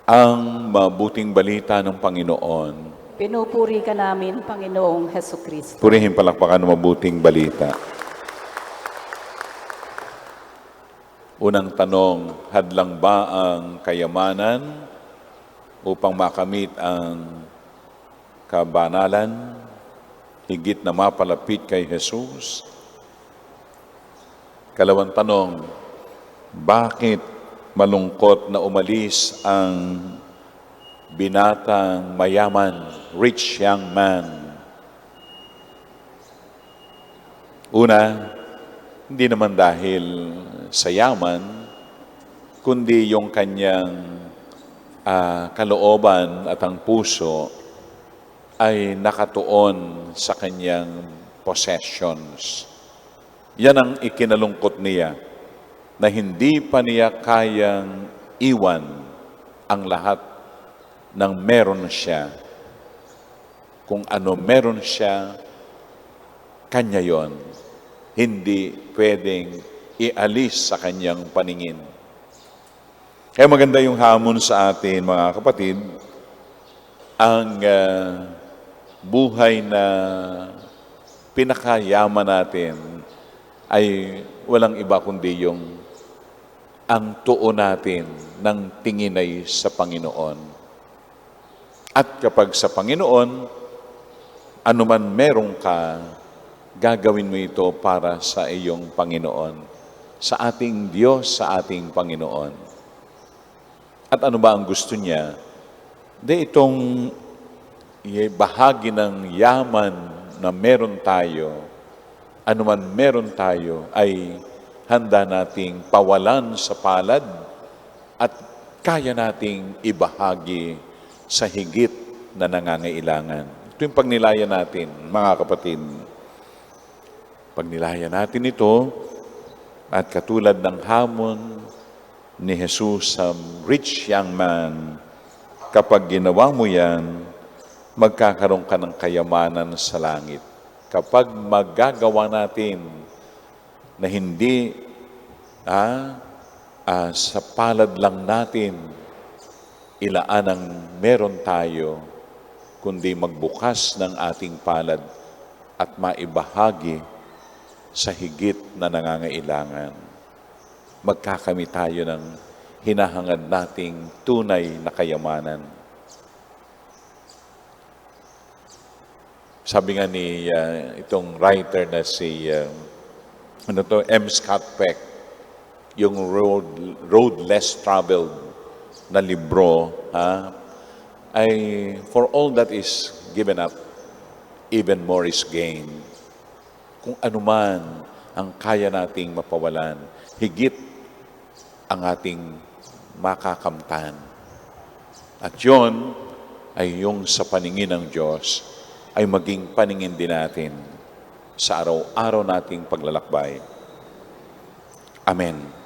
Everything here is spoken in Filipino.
Ang mabuting balita ng Panginoon. Pinupuri ka namin, Panginoong Hesukristo. Purihin palakpakan ng mabuting balita. Unang tanong, hadlang ba ang kayamanan upang makamit ang kabanalan, higit na mapalapit kay Jesus? Kalawang tanong, bakit malungkot na umalis ang binatang mayaman, rich young man? Una, hindi naman dahil sa yaman, kundi yung kanyang kalooban at ang puso ay nakatuon sa kanyang possessions. Yan ang ikinalungkot niya, na hindi pa niya kayang iwan ang lahat ng meron siya. Kung ano meron siya, kanya yon. Hindi pwedeng ialis sa kanyang paningin. Kaya maganda yung hamon sa atin, mga kapatid, ang buhay na pinakayaman natin ay walang iba kundi yung ang tuon natin ng tingin ay sa Panginoon. At kapag sa Panginoon, anuman meron ka, gagawin mo ito para sa iyong Panginoon, sa ating Diyos, sa ating Panginoon. At ano ba ang gusto niya? Itong bahagi ng yaman na meron tayo, anuman meron tayo, ay handa nating pawalan sa palad at kaya nating ibahagi sa higit na nangangailangan. Ito yung pagnilayan natin, mga kapatid. Pagnilayan natin ito at katulad ng hamon ni Jesus sa rich young man, kapag ginawa mo yan, magkakaroon ka ng kayamanan sa langit. Kapag magagawa natin na hindi sa palad lang natin ilaan ang meron tayo, kundi magbukas ng ating palad at maibahagi sa higit na nangangailangan. Magkakamit tayo ng hinahangad nating tunay na kayamanan. Sabi nga ni itong writer na si M. Scott Peck, yung road less traveled na libro, ay for all that is given up, even more is gained. Kung anuman ang kaya nating mapawalan, higit ang ating makakamtan. At yon ay yung sa paningin ng Diyos ay maging paningin din natin sa araw-araw nating paglalakbay. Amen.